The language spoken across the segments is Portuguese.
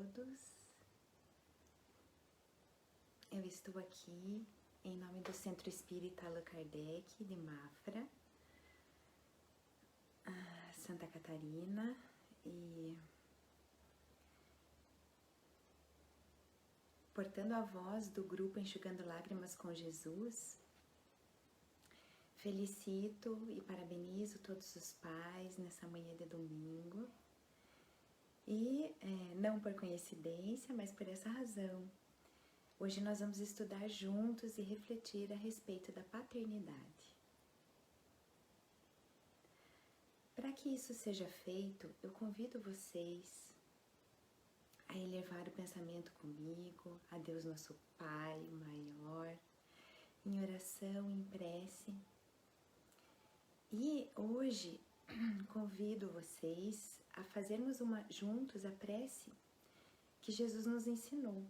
todos. Eu estou aqui em nome do Centro Espírita Allan Kardec de Mafra, Santa Catarina, e portando a voz do grupo Enxugando Lágrimas com Jesus, felicito e parabenizo todos os pais nessa manhã de domingo. E não por coincidência, mas por essa razão, hoje nós vamos estudar juntos e refletir a respeito da paternidade. Para que isso seja feito, eu convido vocês a elevar o pensamento comigo a Deus nosso Pai maior, em oração, em prece. E hoje convido vocês a fazermos juntos a prece que Jesus nos ensinou.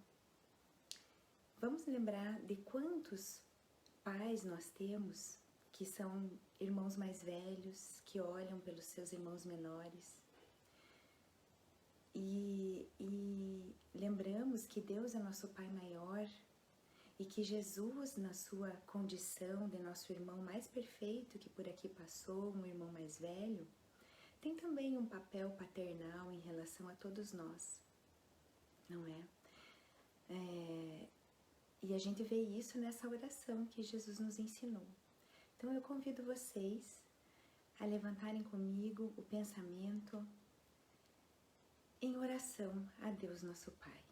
Vamos lembrar de quantos pais nós temos que são irmãos mais velhos, que olham pelos seus irmãos menores. E lembramos que Deus é nosso Pai maior e que Jesus, na sua condição de nosso irmão mais perfeito que por aqui passou, um irmão mais velho, tem também um papel paternal em relação a todos nós, não é? E a gente vê isso nessa oração que Jesus nos ensinou. Então eu convido vocês a levantarem comigo o pensamento em oração a Deus nosso Pai.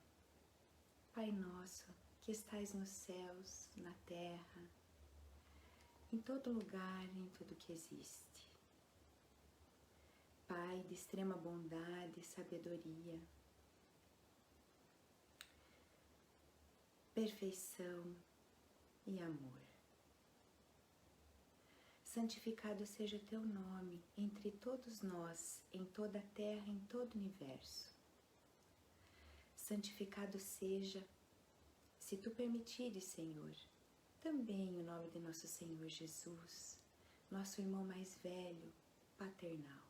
Pai nosso, que estais nos céus, na terra, em todo lugar, em tudo que existe. Pai de extrema bondade e sabedoria, perfeição e amor. Santificado seja o teu nome entre todos nós, em toda a terra, em todo o universo. Santificado seja, se tu permitires, Senhor, também o nome de nosso Senhor Jesus, nosso irmão mais velho, paternal.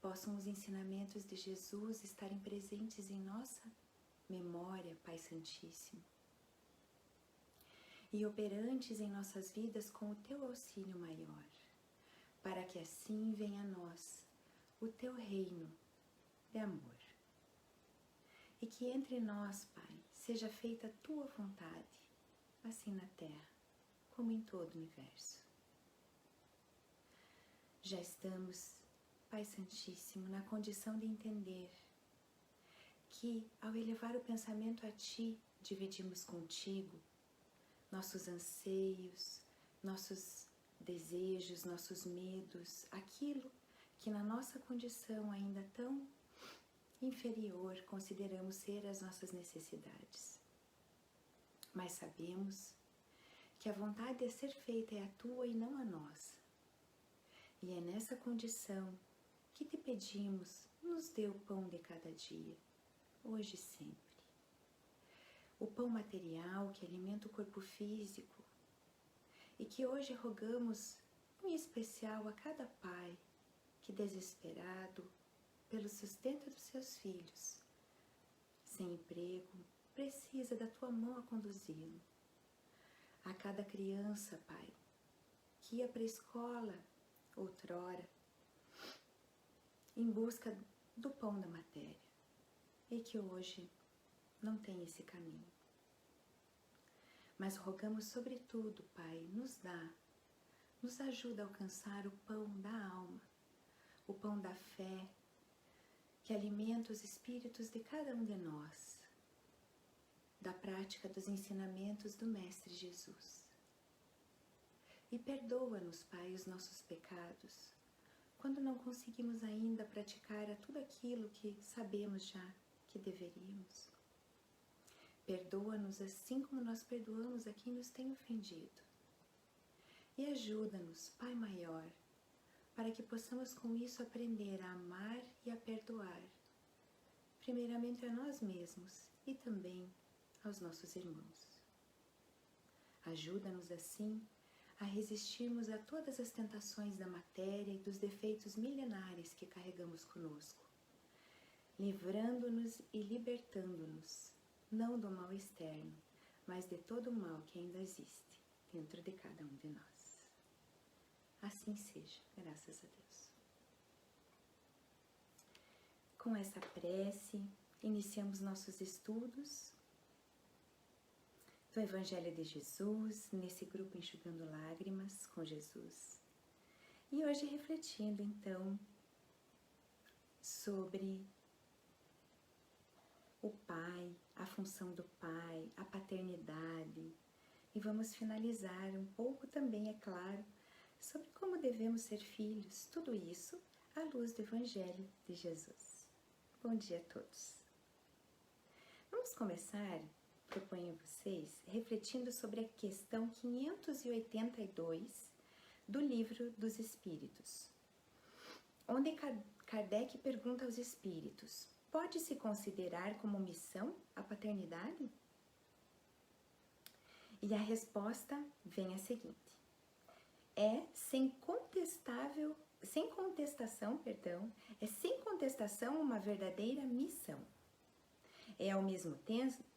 Possam os ensinamentos de Jesus estarem presentes em nossa memória, Pai Santíssimo, e operantes em nossas vidas com o teu auxílio maior, para que assim venha a nós o teu reino de amor. E que entre nós, Pai, seja feita a tua vontade, assim na terra como em todo o universo. Já estamos, Pai Santíssimo, na condição de entender que, ao elevar o pensamento a Ti, dividimos contigo nossos anseios, nossos desejos, nossos medos, aquilo que na nossa condição ainda tão inferior consideramos ser as nossas necessidades. Mas sabemos que a vontade a ser feita é a Tua e não a nossa. E é nessa condição que te pedimos, nos dê o pão de cada dia, hoje e sempre. O pão material que alimenta o corpo físico e que hoje rogamos em especial a cada pai que, desesperado pelo sustento dos seus filhos, sem emprego, precisa da tua mão a conduzi-lo. A cada criança, Pai, que ia para a escola outrora em busca do pão da matéria e que hoje não tem esse caminho. Mas rogamos sobretudo, Pai, nos ajuda a alcançar o pão da alma, o pão da fé, que alimenta os espíritos de cada um de nós, da prática dos ensinamentos do Mestre Jesus. E perdoa-nos, Pai, os nossos pecados, quando não conseguimos ainda praticar tudo aquilo que sabemos já que deveríamos. Perdoa-nos assim como nós perdoamos a quem nos tem ofendido. E ajuda-nos, Pai maior, para que possamos com isso aprender a amar e a perdoar, primeiramente a nós mesmos e também aos nossos irmãos. Ajuda-nos assim a resistirmos a todas as tentações da matéria e dos defeitos milenares que carregamos conosco, livrando-nos e libertando-nos, não do mal externo, mas de todo o mal que ainda existe dentro de cada um de nós. Assim seja, graças a Deus. Com essa prece, iniciamos nossos estudos do Evangelho de Jesus, nesse grupo Enxugando Lágrimas com Jesus. E hoje refletindo, então, sobre o Pai, a função do Pai, a paternidade. E vamos finalizar um pouco também, é claro, sobre como devemos ser filhos, tudo isso à luz do Evangelho de Jesus. Bom dia a todos. Vamos começar, proponho a vocês, refletindo sobre a questão 582 do Livro dos Espíritos, onde Kardec pergunta aos espíritos: pode-se considerar como missão a paternidade? E a resposta vem a seguinte: é sem contestação uma verdadeira missão. É ao mesmo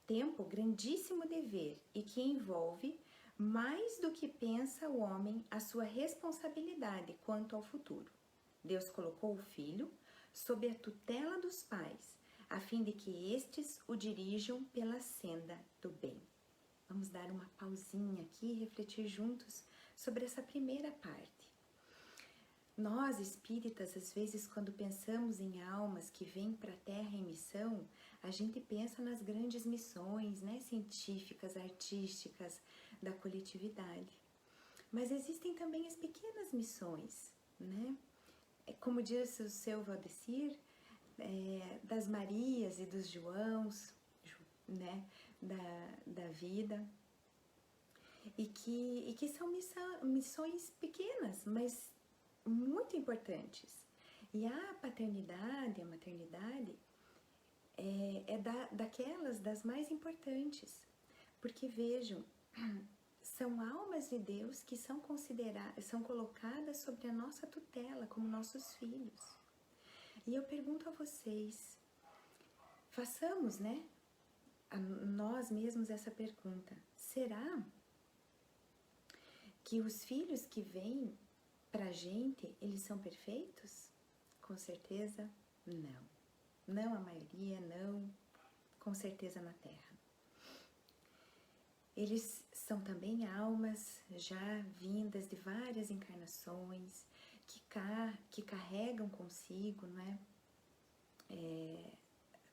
tempo grandíssimo dever e que envolve mais do que pensa o homem a sua responsabilidade quanto ao futuro. Deus colocou o filho sob a tutela dos pais, a fim de que estes o dirijam pela senda do bem. Vamos dar uma pausinha aqui e refletir juntos sobre essa primeira parte. Nós, espíritas, às vezes, quando pensamos em almas que vêm para a Terra em missão, a gente pensa nas grandes missões, né, científicas, artísticas, da coletividade. Mas existem também as pequenas missões, né? Como disse o seu Valdecir, das Marias e dos Joãos, né, da vida, e que são missões pequenas, mas muito importantes. E a paternidade, a maternidade, daquelas das mais importantes, porque vejam, são almas de Deus que são colocadas sobre a nossa tutela como nossos filhos. E eu pergunto a vocês, façamos, né, a nós mesmos essa pergunta: será que os filhos que vêm pra gente, eles são perfeitos? Com certeza, não. Não a maioria, não, com certeza na Terra. Eles são também almas já vindas de várias encarnações, que carregam consigo, né,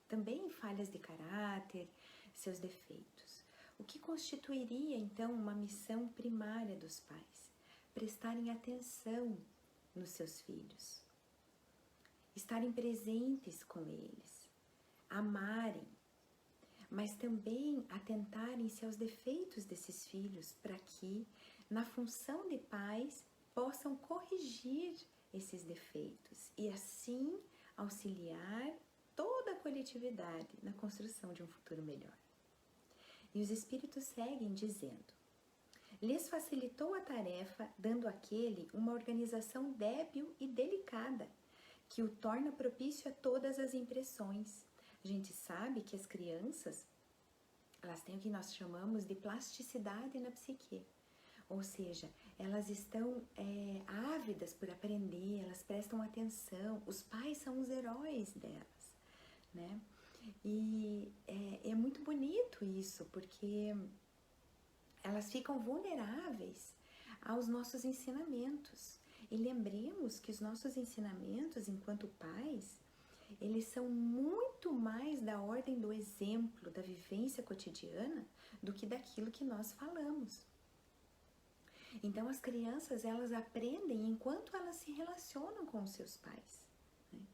também falhas de caráter, seus defeitos. O que constituiria, então, uma missão primária dos pais? Prestarem atenção nos seus filhos, estarem presentes com eles, amarem, mas também atentarem-se aos defeitos desses filhos, para que, na função de pais, possam corrigir esses defeitos e assim auxiliar toda a coletividade na construção de um futuro melhor. E os espíritos seguem dizendo: lhes facilitou a tarefa, dando àquele uma organização débil e delicada, que o torna propício a todas as impressões. A gente sabe que as crianças, elas têm o que nós chamamos de plasticidade na psique. Ou seja, elas estão ávidas por aprender, elas prestam atenção, os pais são os heróis delas, né? E é muito bonito isso, porque elas ficam vulneráveis aos nossos ensinamentos. E lembremos que os nossos ensinamentos, enquanto pais, eles são muito mais da ordem do exemplo, da vivência cotidiana, do que daquilo que nós falamos. Então, as crianças, elas aprendem enquanto elas se relacionam com os seus pais, né?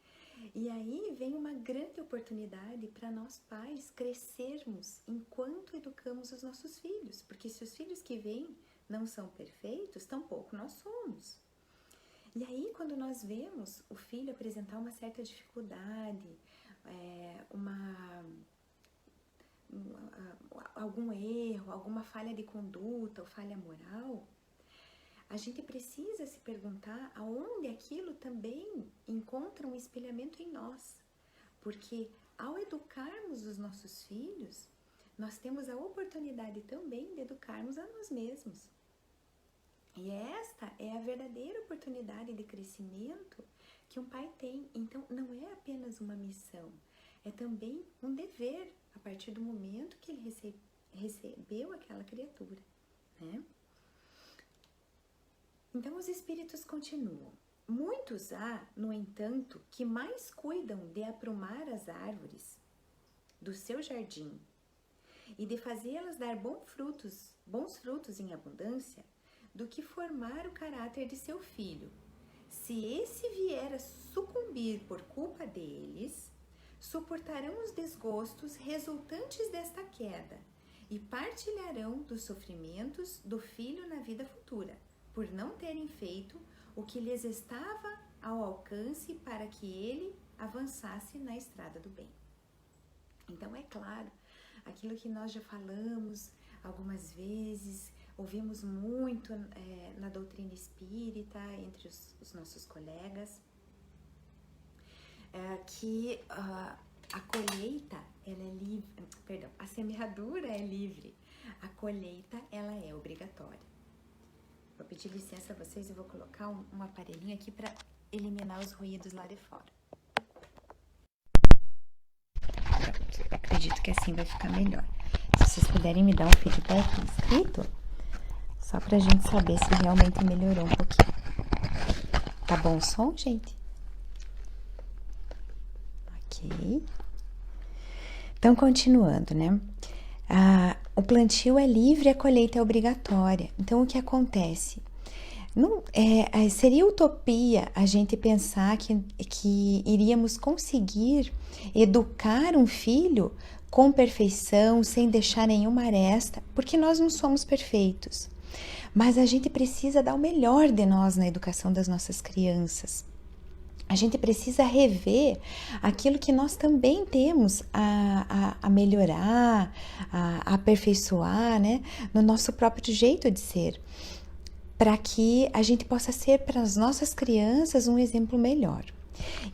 E aí vem uma grande oportunidade para nós pais crescermos enquanto educamos os nossos filhos, porque se os filhos que vêm não são perfeitos, tampouco nós somos. E aí, quando nós vemos o filho apresentar uma certa dificuldade, algum erro, alguma falha de conduta ou falha moral, a gente precisa se perguntar aonde aquilo também encontra um espelhamento em nós. Porque ao educarmos os nossos filhos, nós temos a oportunidade também de educarmos a nós mesmos. E esta é a verdadeira oportunidade de crescimento que um pai tem. Então, não é apenas uma missão, é também um dever a partir do momento que ele recebeu aquela criatura, né? Então, os espíritos continuam. Muitos há, no entanto, que mais cuidam de aprumar as árvores do seu jardim e de fazê-las dar bons frutos em abundância, do que formar o caráter de seu filho. Se esse vier a sucumbir por culpa deles, suportarão os desgostos resultantes desta queda e partilharão dos sofrimentos do filho na vida futura, por não terem feito o que lhes estava ao alcance para que ele avançasse na estrada do bem. Então, é claro, aquilo que nós já falamos algumas vezes, ouvimos muito na doutrina espírita, entre os nossos colegas, que a colheita, ela é livre, perdão, a semeadura é livre, a colheita, ela é obrigatória. Vou pedir licença a vocês e vou colocar um aparelhinho aqui para eliminar os ruídos lá de fora. Acredito que assim vai ficar melhor. Se vocês puderem me dar um feedback escrito, só pra gente saber se realmente melhorou um pouquinho. Tá bom o som, gente? Ok. Então, continuando, né? O plantio é livre, a colheita é obrigatória. Então, o que acontece? Não, seria utopia a gente pensar que iríamos conseguir educar um filho com perfeição, sem deixar nenhuma aresta, porque nós não somos perfeitos. Mas a gente precisa dar o melhor de nós na educação das nossas crianças. A gente precisa rever aquilo que nós também temos a melhorar, a aperfeiçoar, né, no nosso próprio jeito de ser, para que a gente possa ser para as nossas crianças um exemplo melhor.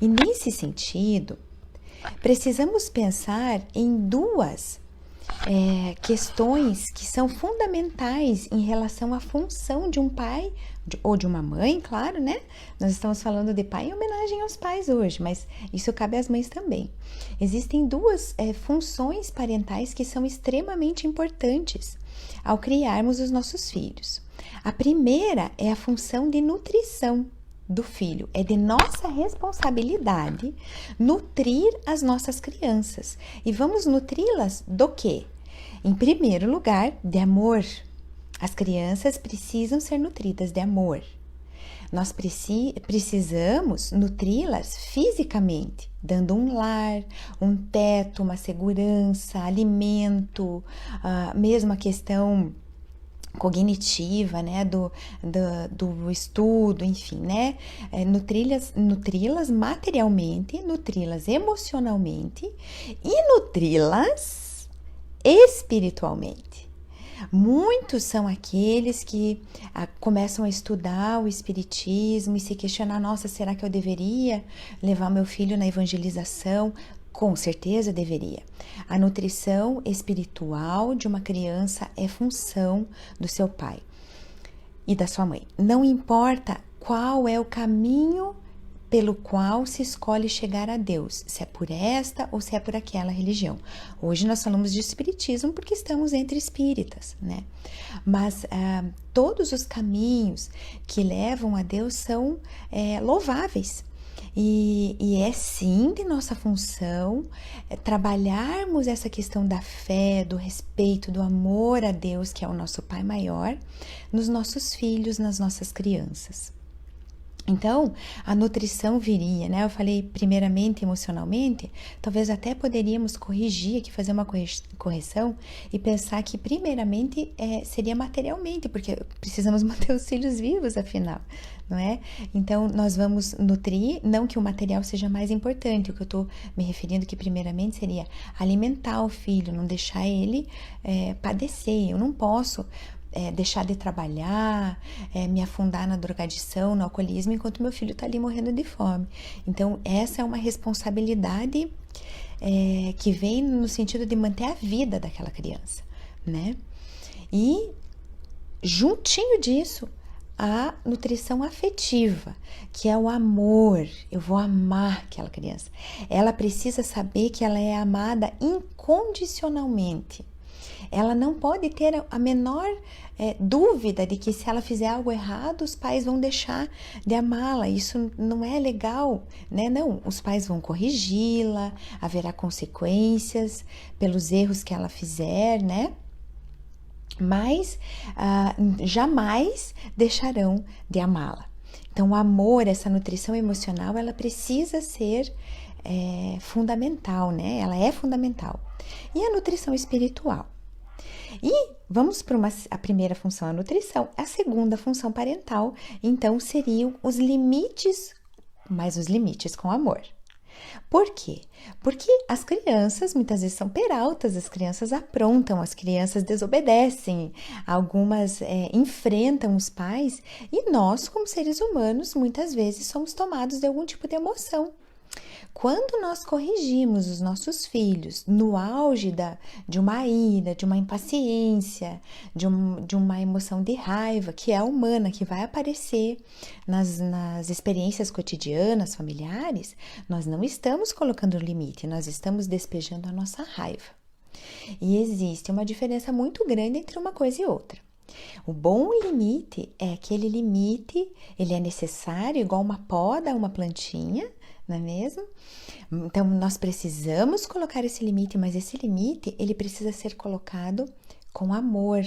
E nesse sentido, precisamos pensar em duas questões que são fundamentais em relação à função de um pai ou de uma mãe, claro, né? Nós estamos falando de pai em homenagem aos pais hoje, mas isso cabe às mães também. Existem duas funções parentais que são extremamente importantes ao criarmos os nossos filhos. A primeira é a função de nutrição do filho. É de nossa responsabilidade nutrir as nossas crianças. E vamos nutri-las do quê? Em primeiro lugar, de amor. As crianças precisam ser nutridas de amor. Nós precisamos nutri-las fisicamente, dando um lar, um teto, uma segurança, alimento, mesmo a questão cognitiva, né, do estudo, enfim, né, nutri-las materialmente, nutri-las emocionalmente e nutri-las espiritualmente. Muitos são aqueles que começam a estudar o espiritismo e se questionar, nossa, será que eu deveria levar meu filho na evangelização? Com certeza deveria. A nutrição espiritual de uma criança é função do seu pai e da sua mãe. Não importa qual é o caminho pelo qual se escolhe chegar a Deus, se é por esta ou se é por aquela religião. Hoje nós falamos de espiritismo porque estamos entre espíritas, né? Mas todos os caminhos que levam a Deus são louváveis. E é sim de nossa função trabalharmos essa questão da fé, do respeito, do amor a Deus, que é o nosso Pai maior, nos nossos filhos, nas nossas crianças. Então, a nutrição viria, né? Eu falei primeiramente emocionalmente, talvez até poderíamos corrigir aqui, fazer uma correção e pensar que primeiramente seria materialmente, porque precisamos manter os filhos vivos, afinal, não é? Então, nós vamos nutrir, não que o material seja mais importante, o que eu estou me referindo que primeiramente seria alimentar o filho, não deixar ele padecer. Eu não posso deixar de trabalhar, me afundar na drogadição, no alcoolismo, enquanto meu filho está ali morrendo de fome. Então, essa é uma responsabilidade que vem no sentido de manter a vida daquela criança, né? E, juntinho disso, a nutrição afetiva, que é o amor. Eu vou amar aquela criança. Ela precisa saber que ela é amada incondicionalmente. Ela não pode ter a menor dúvida de que se ela fizer algo errado, os pais vão deixar de amá-la. Isso não é legal, né? Não, os pais vão corrigi-la, haverá consequências pelos erros que ela fizer, né? Mas jamais deixarão de amá-la. Então, o amor, essa nutrição emocional, ela precisa ser fundamental, né? Ela é fundamental. E a nutrição espiritual? E vamos para a primeira função, a nutrição. A segunda função parental, então, seriam os limites, mas os limites com amor. Por quê? Porque as crianças muitas vezes são peraltas, as crianças aprontam, as crianças desobedecem, algumas enfrentam os pais e nós, como seres humanos, muitas vezes somos tomados de algum tipo de emoção. Quando nós corrigimos os nossos filhos no auge de uma ira, de uma impaciência, de uma emoção de raiva, que é humana, que vai aparecer nas experiências cotidianas, familiares, nós não estamos colocando limite, nós estamos despejando a nossa raiva. E existe uma diferença muito grande entre uma coisa e outra. O bom limite é aquele limite, ele é necessário, igual uma poda a uma plantinha, não é mesmo? Então, nós precisamos colocar esse limite, mas esse limite, ele precisa ser colocado com amor.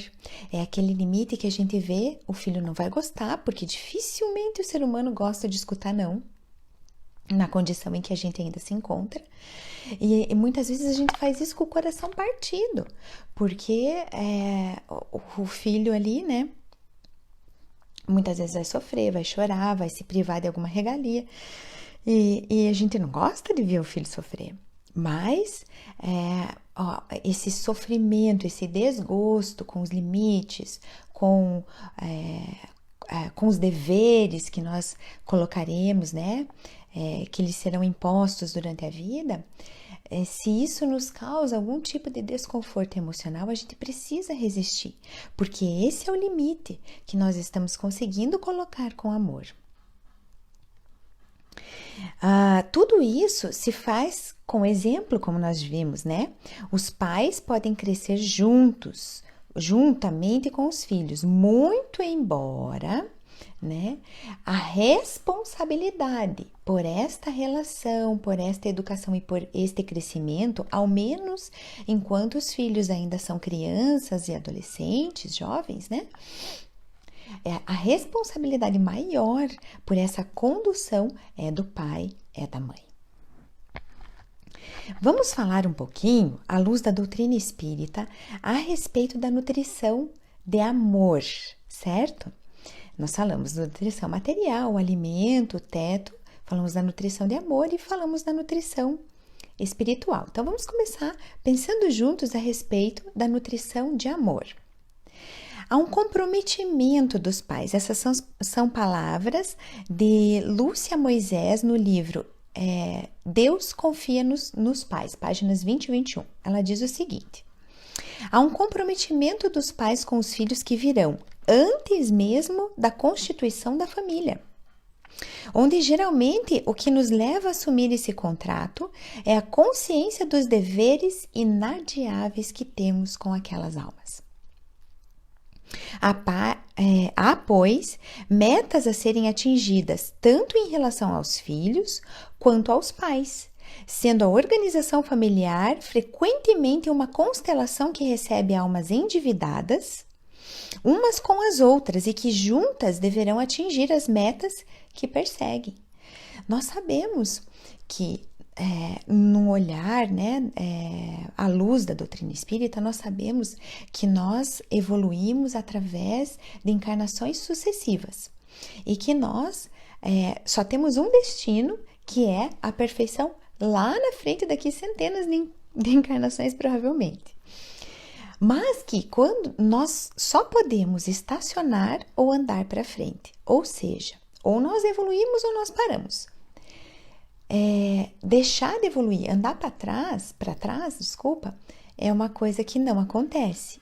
É aquele limite que a gente vê, o filho não vai gostar, porque dificilmente o ser humano gosta de escutar não, na condição em que a gente ainda se encontra. E muitas vezes a gente faz isso com o coração partido, porque o filho ali, né, muitas vezes vai sofrer, vai chorar, vai se privar de alguma regalia. E a gente não gosta de ver o filho sofrer, mas esse sofrimento, esse desgosto com os limites, com os deveres que nós colocaremos, né, que lhes serão impostos durante a vida, se isso nos causa algum tipo de desconforto emocional, a gente precisa resistir, porque esse é o limite que nós estamos conseguindo colocar com amor. Tudo isso se faz com exemplo, como nós vimos, né? Os pais podem crescer juntamente com os filhos, muito embora, né, a responsabilidade por esta relação, por esta educação e por este crescimento, ao menos enquanto os filhos ainda são crianças e adolescentes, jovens, né? A responsabilidade maior por essa condução é do pai, é da mãe. Vamos falar um pouquinho, à luz da doutrina espírita, a respeito da nutrição de amor, certo? Nós falamos da nutrição material, o alimento, o teto, falamos da nutrição de amor e falamos da nutrição espiritual. Então, vamos começar pensando juntos a respeito da nutrição de amor. Há um comprometimento dos pais. Essas são palavras de Lúcia Moisés no livro Deus Confia nos Pais, páginas 20 e 21. Ela diz o seguinte: há um comprometimento dos pais com os filhos que virão antes mesmo da constituição da família, onde geralmente o que nos leva a assumir esse contrato é a consciência dos deveres inadiáveis que temos com aquelas almas. Há, pois, metas a serem atingidas tanto em relação aos filhos quanto aos pais, sendo a organização familiar frequentemente uma constelação que recebe almas endividadas, umas com as outras, e que juntas deverão atingir as metas que perseguem. Nós sabemos que num olhar, né, à luz da doutrina espírita, nós sabemos que nós evoluímos através de encarnações sucessivas e que nós só temos um destino, que é a perfeição lá na frente, daqui centenas de encarnações provavelmente. mas que quando nós só podemos estacionar ou andar para frente, ou seja, ou nós evoluímos ou nós paramos. Deixar de evoluir, andar para trás, desculpa, é uma coisa que não acontece.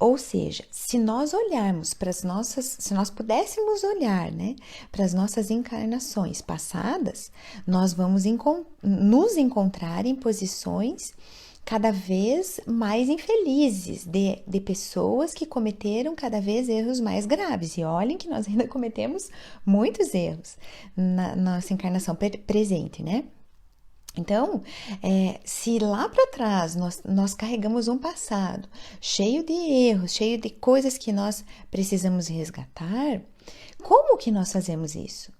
Ou seja, se nós olharmos para as nossas, se nós pudéssemos olhar, né, para as nossas encarnações passadas, nós vamos nos encontrar em posições cada vez mais infelizes de pessoas que cometeram cada vez erros mais graves. E olhem que nós ainda cometemos muitos erros na nossa encarnação presente, né? Então, se lá para trás nós carregamos um passado cheio de erros, cheio de coisas que nós precisamos resgatar, como que nós fazemos isso?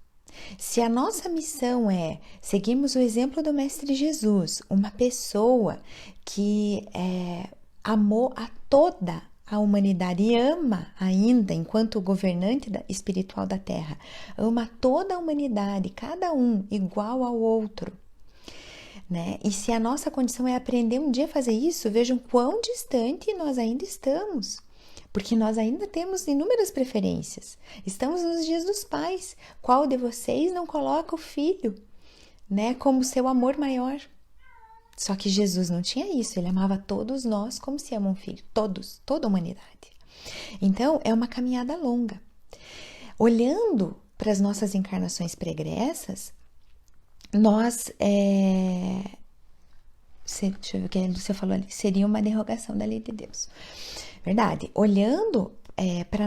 Se a nossa missão é seguirmos o exemplo do Mestre Jesus, uma pessoa que amou a toda a humanidade e ama ainda, enquanto governante espiritual da Terra, ama toda a humanidade, cada um igual ao outro, né? E se a nossa condição é aprender um dia a fazer isso, vejam quão distante nós ainda estamos. Porque nós ainda temos inúmeras preferências. Estamos nos dias dos pais. Qual de vocês não coloca o filho, né, como seu amor maior? Só que Jesus não tinha isso. Ele amava todos nós como se ama um filho. Todos, toda a humanidade. Então, é uma caminhada longa. Olhando para as nossas encarnações pregressas, nós, deixa eu ver o que você falou ali, seria uma derrogação da lei de Deus. Verdade. Olhando para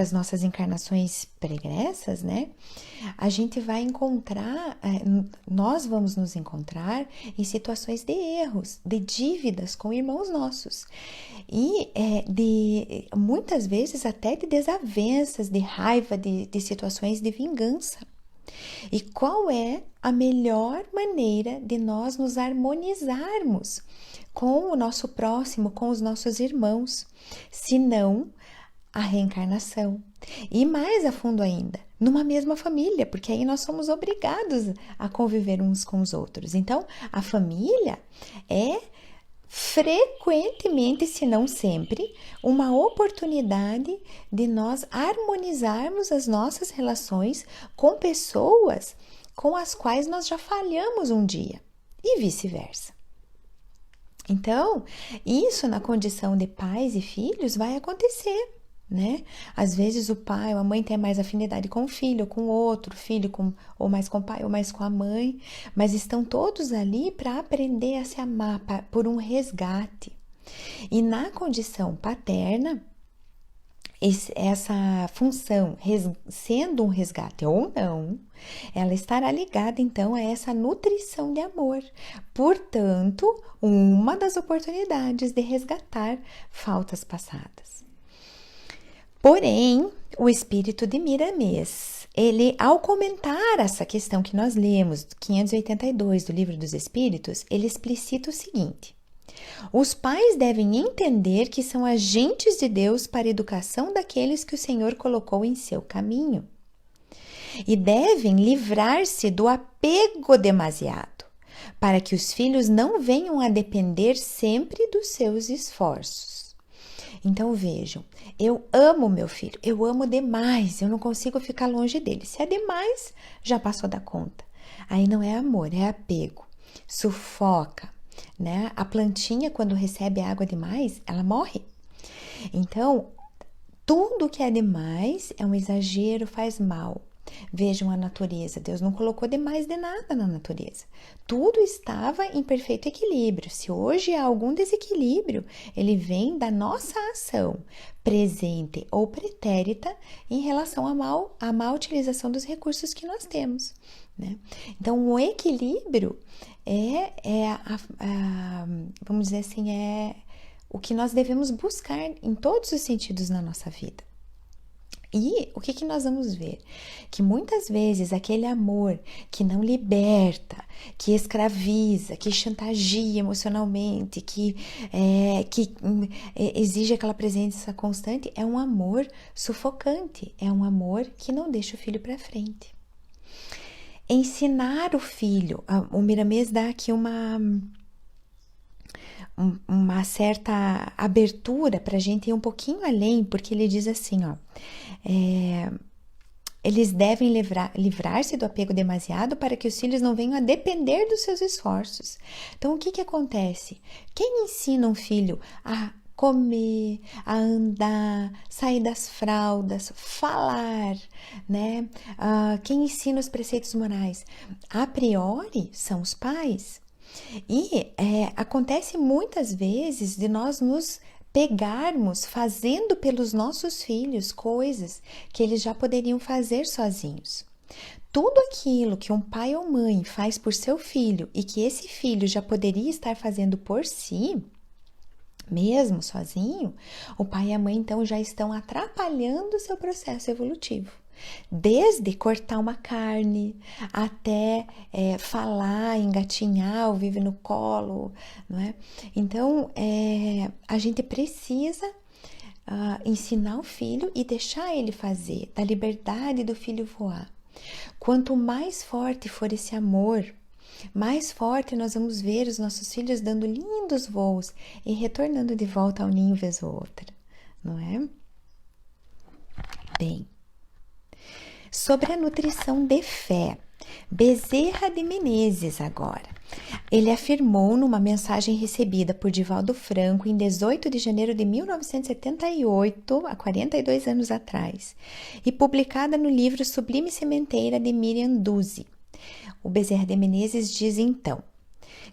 as nossas encarnações pregressas, né? A gente vai encontrar, nós vamos nos encontrar em situações de erros, de dívidas com irmãos nossos. E muitas vezes até de desavenças, de raiva, de situações de vingança. E qual é a melhor maneira de nós nos harmonizarmos com o nosso próximo, com os nossos irmãos, se não a reencarnação? E mais a fundo ainda, numa mesma família, porque aí nós somos obrigados a conviver uns com os outros. Então, a família é frequentemente, se não sempre, uma oportunidade de nós harmonizarmos as nossas relações com pessoas com as quais nós já falhamos um dia e vice-versa. Então, isso na condição de pais e filhos vai acontecer, né? Às vezes o pai ou a mãe tem mais afinidade com o filho, ou com outro filho, ou mais com o pai ou mais com a mãe, mas estão todos ali para aprender a se amar por um resgate. E na condição paterna, essa função, sendo um resgate ou não, ela estará ligada então a essa nutrição de amor. Portanto, uma das oportunidades de resgatar faltas passadas. Porém, o espírito de Miramês, ele, ao comentar essa questão que nós lemos, 582 do Livro dos Espíritos, ele explicita o seguinte: os pais devem entender que são agentes de Deus para a educação daqueles que o Senhor colocou em seu caminho. E devem livrar-se do apego demasiado, para que os filhos não venham a depender sempre dos seus esforços. Então vejam, eu amo meu filho, eu amo demais, eu não consigo ficar longe dele. Se é demais, já passou da conta. Aí não é amor, é apego, sufoca, né? A plantinha, quando recebe água demais, ela morre. Então, tudo que é demais é um exagero, faz mal. Vejam a natureza, Deus não colocou demais de nada na natureza. Tudo estava em perfeito equilíbrio. Se hoje há algum desequilíbrio, ele vem da nossa ação, presente ou pretérita, em relação à má utilização dos recursos que nós temos, né? Então, o equilíbrio vamos dizer assim, é o que nós devemos buscar em todos os sentidos na nossa vida. E o que nós vamos ver? Que muitas vezes aquele amor que não liberta, que escraviza, que chantageia emocionalmente, que exige aquela presença constante, é um amor sufocante, é um amor que não deixa o filho para frente. Ensinar o filho, o Miramês dá aqui uma certa abertura para a gente ir um pouquinho além, porque ele diz assim, ó, eles devem livrar-se do apego demasiado para que os filhos não venham a depender dos seus esforços. Então, o que acontece? Quem ensina um filho a comer, a andar, sair das fraldas, falar, né? Quem ensina os preceitos morais? A priori, são os pais. E acontece muitas vezes de nós nos pegarmos fazendo pelos nossos filhos coisas que eles já poderiam fazer sozinhos. Tudo aquilo que um pai ou mãe faz por seu filho e que esse filho já poderia estar fazendo por si, mesmo sozinho, o pai e a mãe então já estão atrapalhando o seu processo evolutivo. Desde cortar uma carne até falar, engatinhar ou viver no colo, não é? Então, a gente precisa ensinar o filho e deixar ele fazer, da liberdade do filho voar. Quanto mais forte for esse amor, mais forte nós vamos ver os nossos filhos dando lindos voos e retornando de volta ao ninho vez ou outra, não é? Bem, sobre a nutrição de fé, Bezerra de Menezes agora. Ele afirmou numa mensagem recebida por Divaldo Franco em 18 de janeiro de 1978, há 42 anos atrás, e publicada no livro Sublime Sementeira de Miriam Duzzi. O Bezerra de Menezes diz então: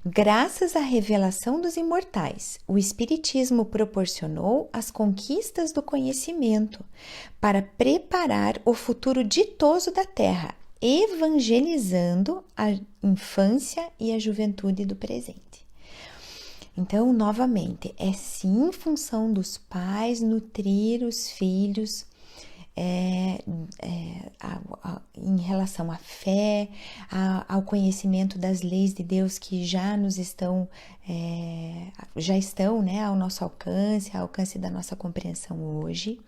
graças à revelação dos imortais, o Espiritismo proporcionou as conquistas do conhecimento para preparar o futuro ditoso da Terra, evangelizando a infância e a juventude do presente. Então, novamente, é sim função dos pais nutrir os filhos em relação à fé, ao conhecimento das leis de Deus que já estão, né, ao nosso alcance, ao alcance da nossa compreensão hoje.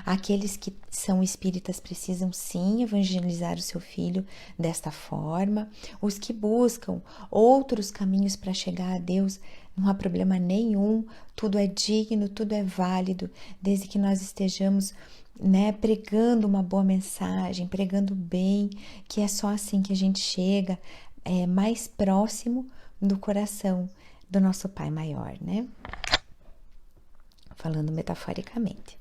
Aqueles que são espíritas precisam sim evangelizar o seu filho desta forma. Os que buscam outros caminhos para chegar a Deus, não há problema nenhum, tudo é digno, tudo é válido, desde que nós estejamos, né, pregando uma boa mensagem, pregando bem, que é só assim que a gente chega mais próximo do coração do nosso Pai Maior, né? Falando metaforicamente.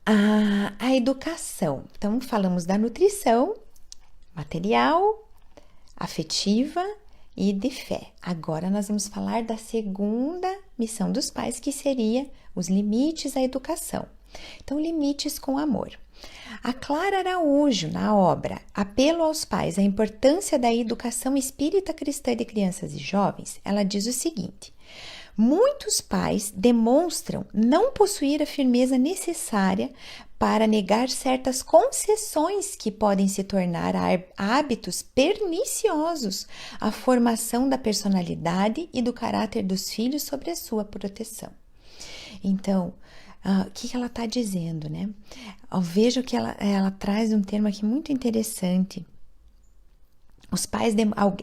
A educação. Então, falamos da nutrição material, afetiva e de fé. Agora nós vamos falar da segunda missão dos pais, que seria os limites à educação. Então, limites com amor. A Clara Araújo, na obra Apelo aos Pais, a importância da educação espírita cristã de crianças e jovens, ela diz o seguinte: muitos pais demonstram não possuir a firmeza necessária para negar certas concessões que podem se tornar hábitos perniciosos à formação da personalidade e do caráter dos filhos sobre a sua proteção. Então, o que ela está dizendo, né? Veja que ela traz um termo aqui muito interessante.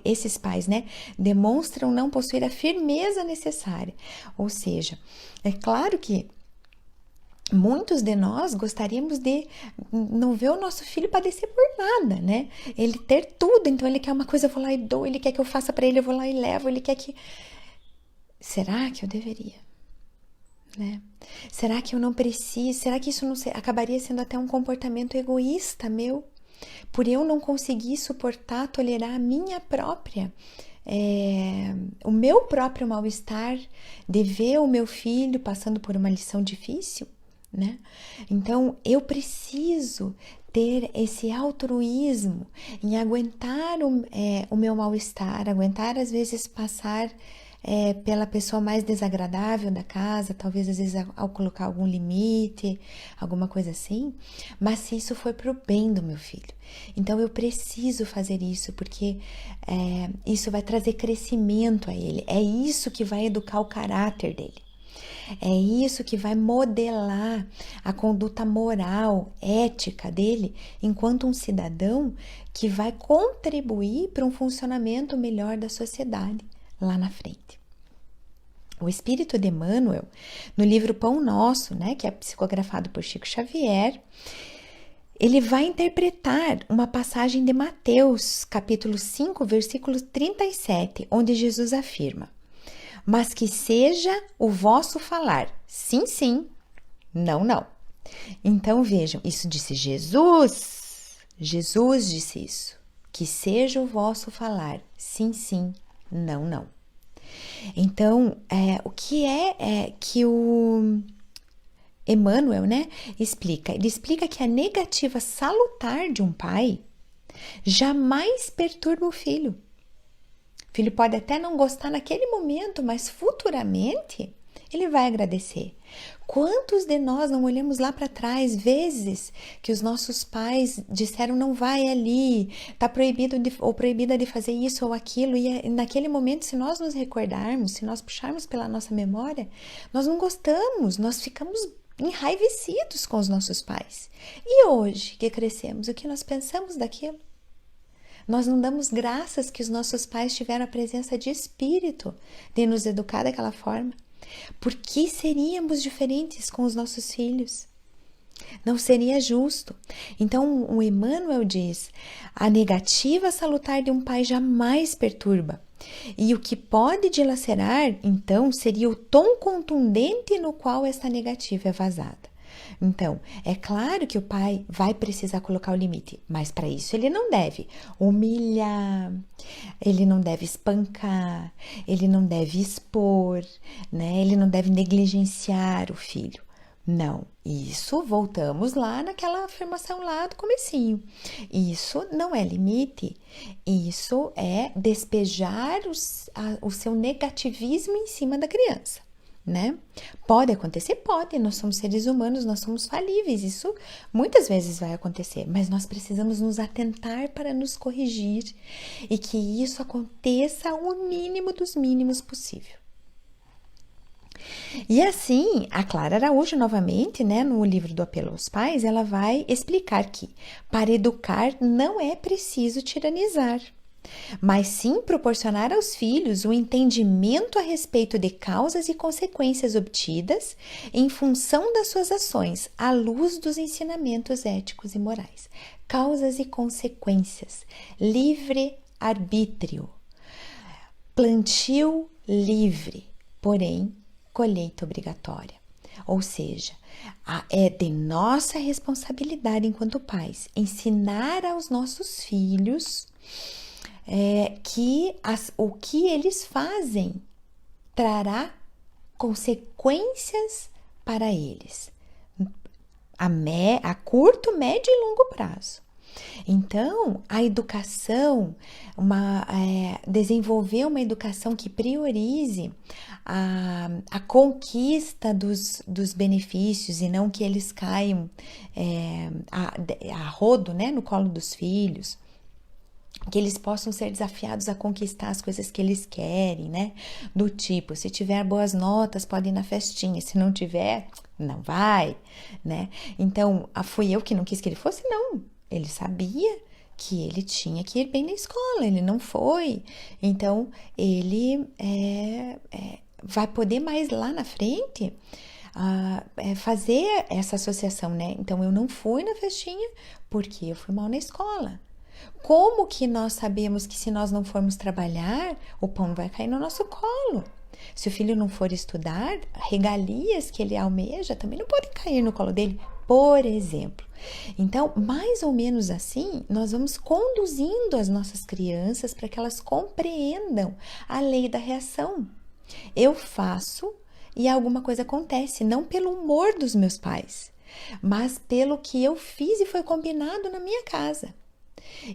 Esses pais, né, demonstram não possuir a firmeza necessária. Ou seja, é claro que muitos de nós gostaríamos de não ver o nosso filho padecer por nada, né? Ele ter tudo, então ele quer uma coisa, eu vou lá e dou, ele quer que eu faça para ele, eu vou lá e levo, ele quer que... Será que eu deveria? Né? Será que eu não preciso? Será que isso não acabaria sendo até um comportamento egoísta meu? Por eu não conseguir suportar, tolerar a minha própria, o meu próprio mal-estar de ver o meu filho passando por uma lição difícil, né? Então, eu preciso ter esse altruísmo em aguentar o meu mal-estar, aguentar às vezes passar pela pessoa mais desagradável da casa, talvez às vezes ao colocar algum limite, alguma coisa assim, mas se isso for pro bem do meu filho. Então eu preciso fazer isso, porque isso vai trazer crescimento a ele, é isso que vai educar o caráter dele. É isso que vai modelar a conduta moral, ética dele, enquanto um cidadão que vai contribuir para um funcionamento melhor da sociedade lá na frente. O espírito de Emmanuel, no livro Pão Nosso, né, que é psicografado por Chico Xavier, ele vai interpretar uma passagem de Mateus, capítulo 5, versículo 37, onde Jesus afirma: mas que seja o vosso falar, sim, sim, não, não. Então vejam, isso disse Jesus. Jesus disse isso. Que seja o vosso falar, sim, sim, não, não. Então, o que é que o Emmanuel, né, explica? Ele explica que a negativa salutar de um pai jamais perturba o filho. O filho pode até não gostar naquele momento, mas futuramente ele vai agradecer. Quantos de nós não olhamos lá para trás, vezes que os nossos pais disseram não vai ali, está proibido ou proibida de fazer isso ou aquilo, e naquele momento, se nós nos recordarmos, se nós puxarmos pela nossa memória, nós não gostamos, nós ficamos enraivecidos com os nossos pais. E hoje que crescemos, o que nós pensamos daquilo? Nós não damos graças que os nossos pais tiveram a presença de espírito de nos educar daquela forma. Por que seríamos diferentes com os nossos filhos? Não seria justo. Então, o Emmanuel diz: a negativa salutar de um pai jamais perturba. E o que pode dilacerar, então, seria o tom contundente no qual essa negativa é vazada. Então, é claro que o pai vai precisar colocar o limite, mas para isso ele não deve humilhar, ele não deve espancar, ele não deve expor, né? Ele não deve negligenciar o filho. Não, isso voltamos lá naquela afirmação lá do comecinho. Isso não é limite, isso é despejar o seu negativismo em cima da criança. Né? Pode acontecer? Pode, nós somos seres humanos, nós somos falíveis, isso muitas vezes vai acontecer, mas nós precisamos nos atentar para nos corrigir e que isso aconteça o mínimo dos mínimos possível. E assim, a Clara Araújo, novamente, né, no livro do Apelo aos Pais, ela vai explicar que para educar não é preciso tiranizar, mas sim proporcionar aos filhos o entendimento a respeito de causas e consequências obtidas em função das suas ações, à luz dos ensinamentos éticos e morais. Causas e consequências, livre-arbítrio, plantio livre, porém colheita obrigatória. Ou seja, é de nossa responsabilidade enquanto pais ensinar aos nossos filhos que o que eles fazem trará consequências para eles a curto, médio e longo prazo. Então, a educação, desenvolver uma educação que priorize a conquista dos benefícios e não que eles caiam a rodo, né, no colo dos filhos, que eles possam ser desafiados a conquistar as coisas que eles querem, né? Do tipo, se tiver boas notas, pode ir na festinha, se não tiver, não vai, né? Então, fui eu que não quis que ele fosse? Não, ele sabia que ele tinha que ir bem na escola, ele não foi. Então, ele vai poder mais lá na frente fazer essa associação, né? Então, eu não fui na festinha porque eu fui mal na escola. Como que nós sabemos que se nós não formos trabalhar, o pão vai cair no nosso colo? Se o filho não for estudar, regalias que ele almeja também não podem cair no colo dele, por exemplo. Então, mais ou menos assim, nós vamos conduzindo as nossas crianças para que elas compreendam a lei da reação. Eu faço e alguma coisa acontece, não pelo humor dos meus pais, mas pelo que eu fiz e foi combinado na minha casa.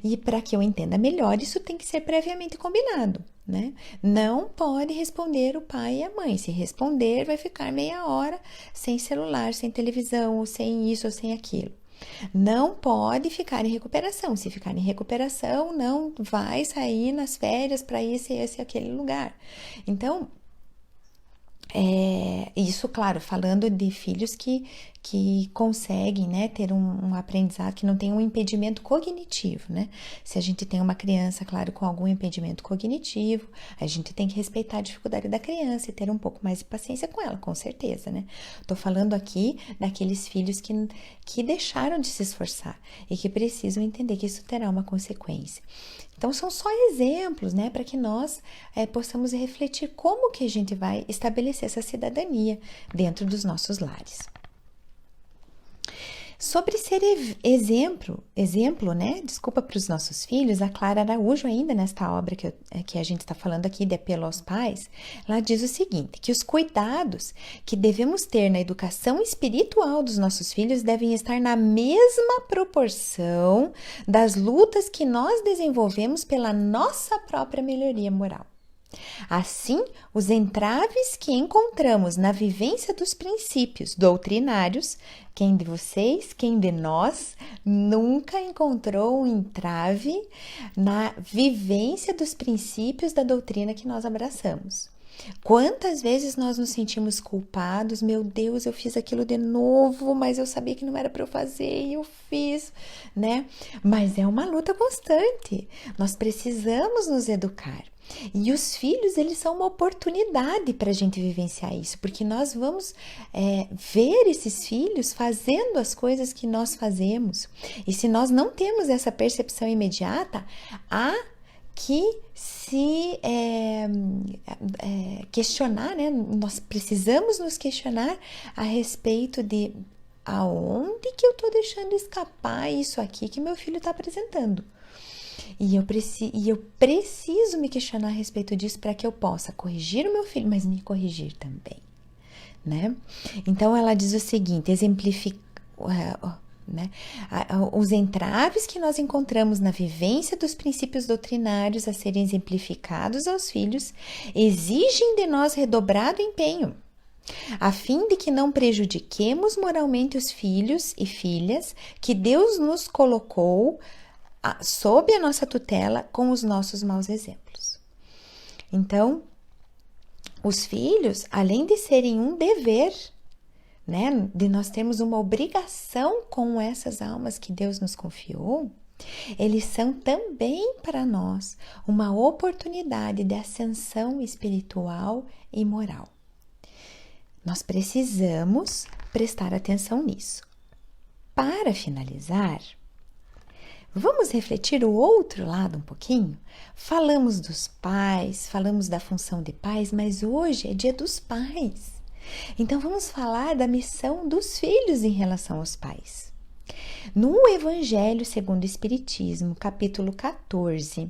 E para que eu entenda melhor, isso tem que ser previamente combinado, né? Não pode responder o pai e a mãe. Se responder, vai ficar meia hora sem celular, sem televisão, ou sem isso ou sem aquilo. Não pode ficar em recuperação. Se ficar em recuperação, não vai sair nas férias para esse e aquele lugar. Então, isso, claro, falando de filhos que que conseguem, né, ter um aprendizado, que não tem um impedimento cognitivo, né? Se a gente tem uma criança, claro, com algum impedimento cognitivo, a gente tem que respeitar a dificuldade da criança e ter um pouco mais de paciência com ela, com certeza, né? Tô falando aqui daqueles filhos que deixaram de se esforçar e que precisam entender que isso terá uma consequência. Então, são só exemplos, né, para que nós possamos refletir como que a gente vai estabelecer essa cidadania dentro dos nossos lares. Sobre ser exemplo, né? Desculpa, para os nossos filhos, a Clara Araújo, ainda nesta obra que a gente está falando aqui, de Apelo aos Pais, ela diz o seguinte, que os cuidados que devemos ter na educação espiritual dos nossos filhos devem estar na mesma proporção das lutas que nós desenvolvemos pela nossa própria melhoria moral. Assim, os entraves que encontramos na vivência dos princípios doutrinários, quem de vocês, quem de nós, nunca encontrou um entrave na vivência dos princípios da doutrina que nós abraçamos? Quantas vezes nós nos sentimos culpados? Meu Deus, eu fiz aquilo de novo, mas eu sabia que não era para eu fazer e eu fiz, né? Mas é uma luta constante. Nós precisamos nos educar. E os filhos, eles são uma oportunidade para a gente vivenciar isso, porque nós vamos ver esses filhos fazendo as coisas que nós fazemos. E se nós não temos essa percepção imediata, há que se questionar, né? Nós precisamos nos questionar a respeito de aonde que eu estou deixando escapar isso aqui que meu filho está apresentando. E eu preciso me questionar a respeito disso para que eu possa corrigir o meu filho, mas me corrigir também, né? Então, ela diz o seguinte, né? Os entraves que nós encontramos na vivência dos princípios doutrinários a serem exemplificados aos filhos exigem de nós redobrado empenho, a fim de que não prejudiquemos moralmente os filhos e filhas que Deus nos colocou sob a nossa tutela com os nossos maus exemplos. Então, os filhos, além de serem um dever, né, de nós termos uma obrigação com essas almas que Deus nos confiou, eles são também para nós uma oportunidade de ascensão espiritual e moral. Nós precisamos prestar atenção nisso. Para finalizar, vamos refletir o outro lado um pouquinho? Falamos dos pais, falamos da função de pais, mas hoje é dia dos pais. Então vamos falar da missão dos filhos em relação aos pais. No Evangelho segundo o Espiritismo, capítulo 14,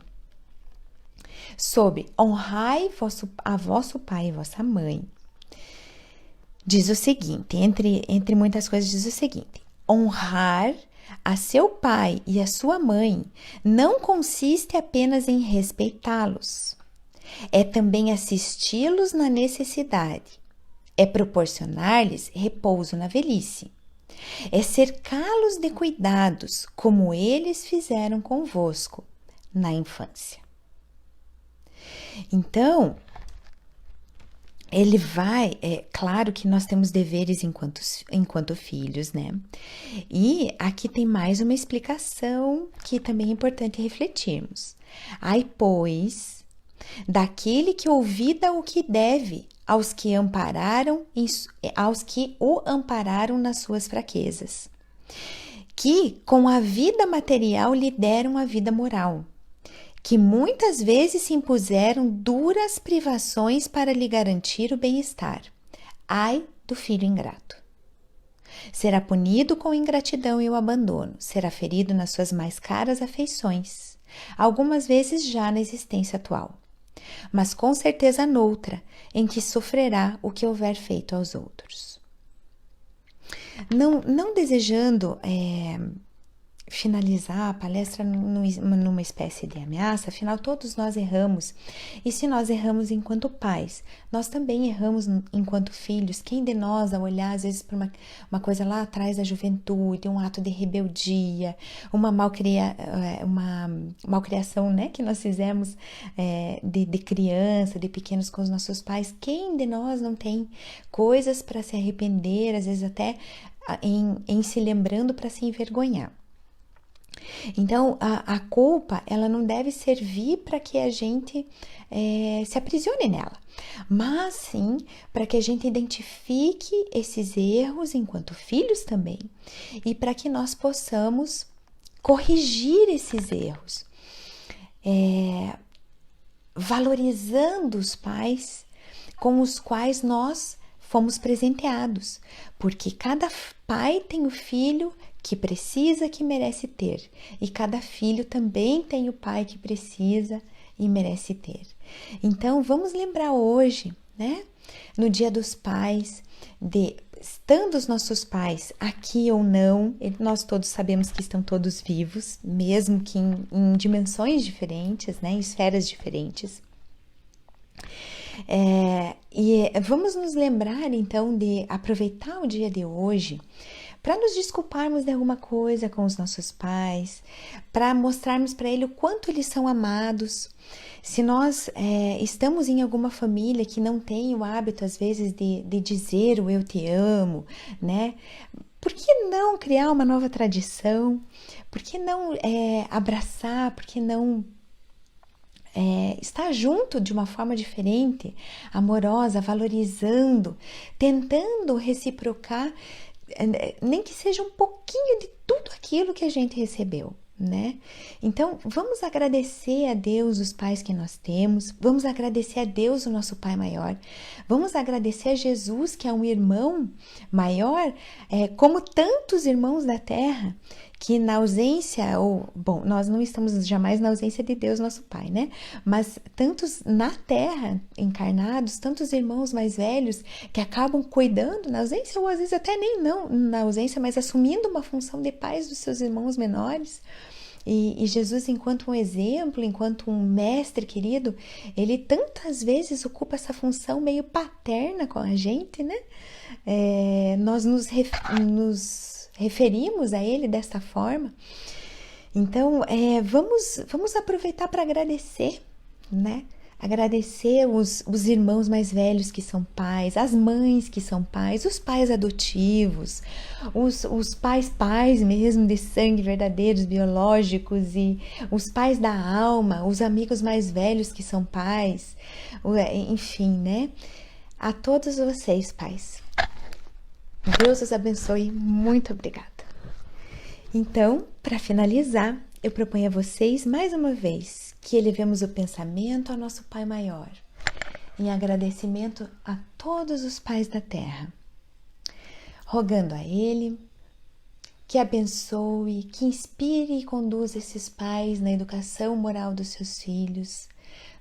sobre honrai a vosso pai e vossa mãe, diz o seguinte, entre muitas coisas diz o seguinte, honrar a seu pai e a sua mãe não consiste apenas em respeitá-los, é também assisti-los na necessidade, é proporcionar-lhes repouso na velhice, é cercá-los de cuidados, como eles fizeram convosco na infância. Então, ele vai, claro que nós temos deveres enquanto filhos, né? E aqui tem mais uma explicação que também é importante refletirmos. Ai, pois, daquele que ouvida o que deve aos que o ampararam nas suas fraquezas, que com a vida material lhe deram a vida moral, que muitas vezes se impuseram duras privações para lhe garantir o bem-estar. Ai do filho ingrato! Será punido com ingratidão e o abandono, será ferido nas suas mais caras afeições, algumas vezes já na existência atual, mas com certeza noutra, em que sofrerá o que houver feito aos outros. Não desejando finalizar a palestra numa espécie de ameaça, afinal todos nós erramos, e se nós erramos enquanto pais, nós também erramos enquanto filhos. Quem de nós, ao olhar às vezes para uma coisa lá atrás da juventude, um ato de rebeldia, uma malcriação, né, que nós fizemos de criança, de pequenos com os nossos pais, quem de nós não tem coisas para se arrepender, às vezes até em se lembrando para se envergonhar. Então, a culpa, ela não deve servir para que a gente se aprisione nela, mas sim para que a gente identifique esses erros enquanto filhos também e para que nós possamos corrigir esses erros, valorizando os pais com os quais nós fomos presenteados, porque cada pai tem o filho que precisa, que merece ter, e cada filho também tem o pai que precisa e merece ter. Então, vamos lembrar hoje, né, no Dia dos Pais, estando os nossos pais aqui ou não, nós todos sabemos que estão todos vivos, mesmo que em dimensões diferentes, né, em esferas diferentes. E vamos nos lembrar então de aproveitar o dia de hoje para nos desculparmos de alguma coisa com os nossos pais, para mostrarmos para eles o quanto eles são amados. Se nós estamos em alguma família que não tem o hábito, às vezes, de dizer o eu te amo, né? Por que não criar uma nova tradição? Por que não abraçar? Por que não estar junto de uma forma diferente, amorosa, valorizando, tentando reciprocar, nem que seja um pouquinho de tudo aquilo que a gente recebeu, né? Então, vamos agradecer a Deus os pais que nós temos, vamos agradecer a Deus o nosso Pai maior, vamos agradecer a Jesus, que é um irmão maior, como tantos irmãos da terra, que na ausência, bom, nós não estamos jamais na ausência de Deus, nosso Pai, né? Mas tantos na terra encarnados, tantos irmãos mais velhos que acabam cuidando na ausência, ou às vezes até nem não na ausência, mas assumindo uma função de pais dos seus irmãos menores. E Jesus, enquanto um exemplo, enquanto um mestre querido, ele tantas vezes ocupa essa função meio paterna com a gente, né? Nós nos referimos a ele desta forma. Então, vamos aproveitar para agradecer, né? Agradecer os irmãos mais velhos que são pais, as mães que são pais, os pais adotivos, os pais mesmo de sangue verdadeiros, biológicos, e os pais da alma, os amigos mais velhos que são pais, enfim, né? A todos vocês, pais. Deus os abençoe. Muito obrigada. Então, para finalizar, eu proponho a vocês, mais uma vez, que elevemos o pensamento ao nosso Pai Maior, em agradecimento a todos os pais da terra, rogando a Ele que abençoe, que inspire e conduza esses pais na educação moral dos seus filhos,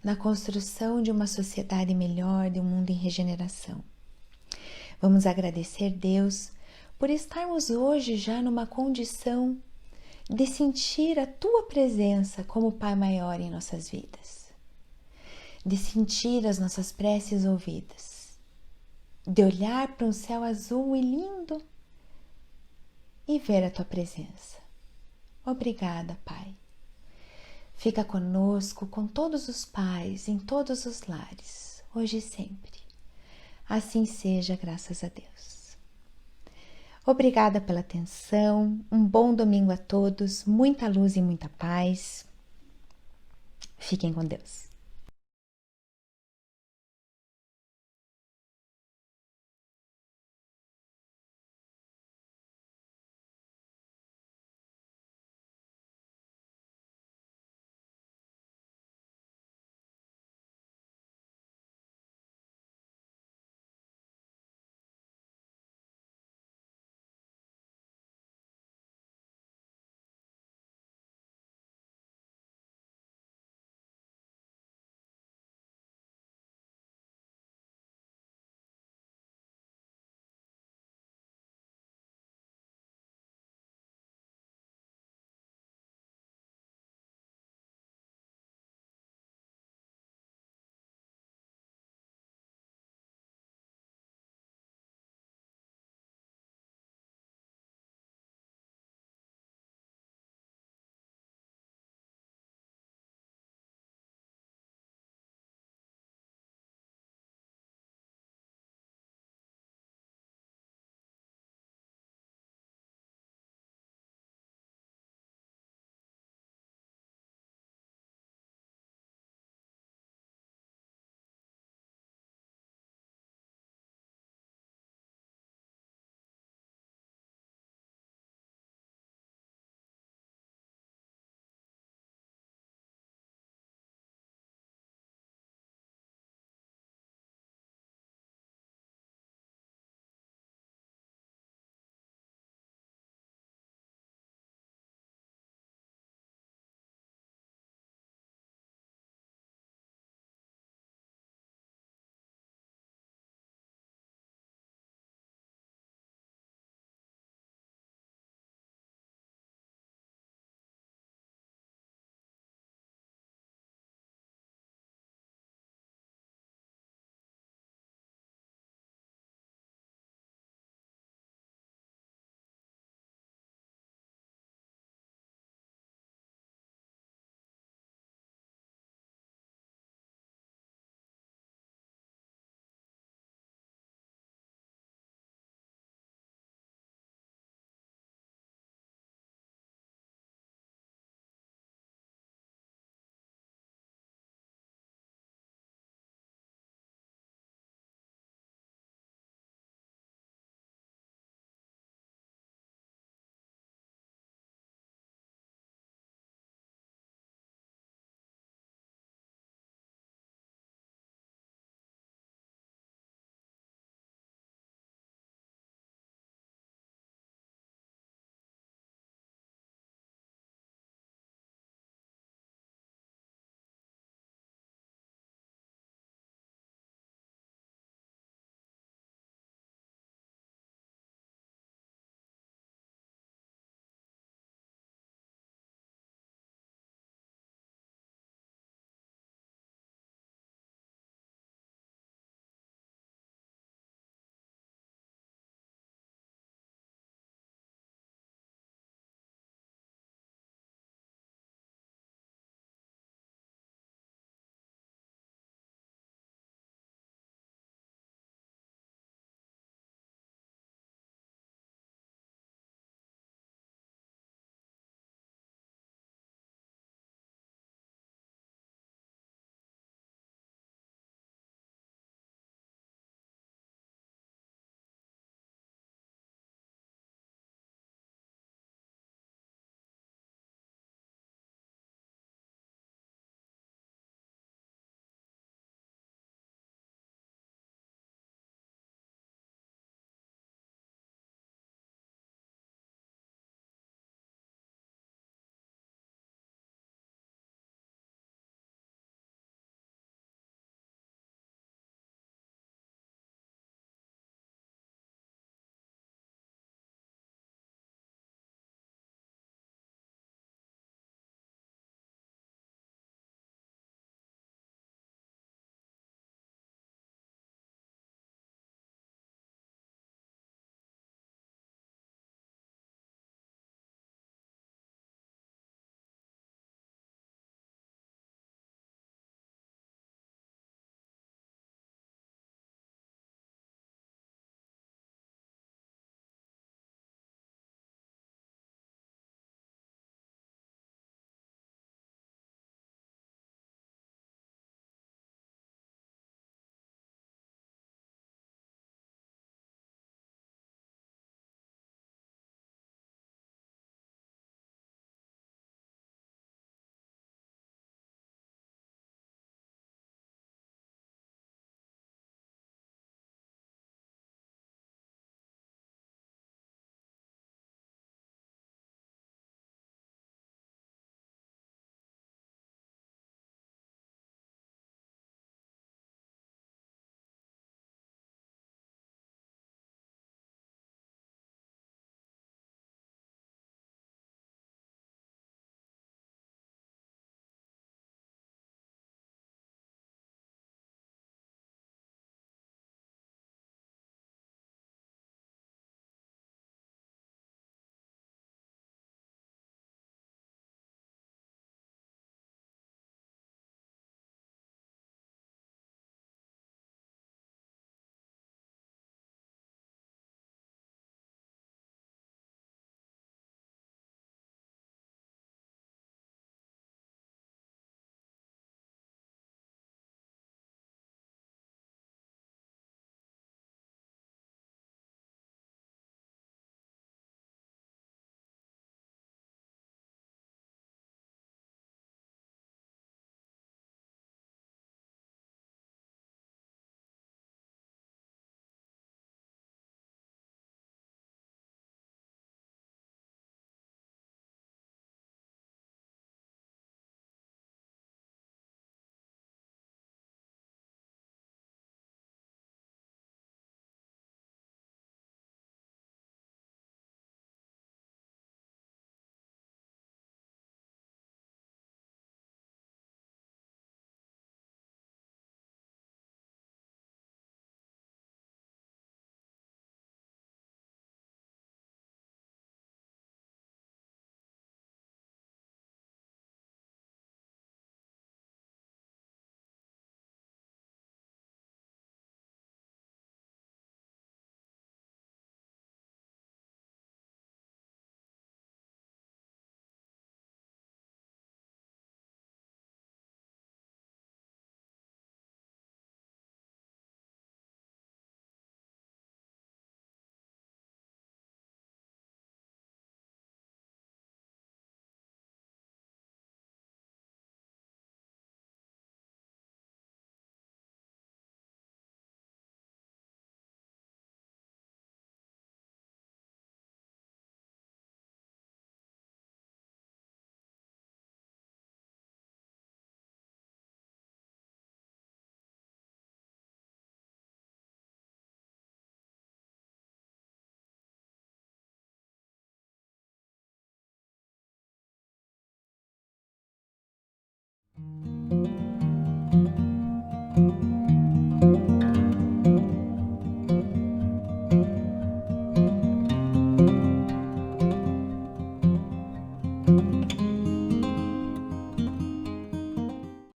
na construção de uma sociedade melhor, de um mundo em regeneração. Vamos agradecer Deus por estarmos hoje já numa condição de sentir a Tua presença como Pai Maior em nossas vidas, de sentir as nossas preces ouvidas, de olhar para um céu azul e lindo e ver a Tua presença. Obrigada, Pai. Fica conosco, com todos os pais, em todos os lares, hoje e sempre. Assim seja, graças a Deus. Obrigada pela atenção, um bom domingo a todos, muita luz e muita paz. Fiquem com Deus.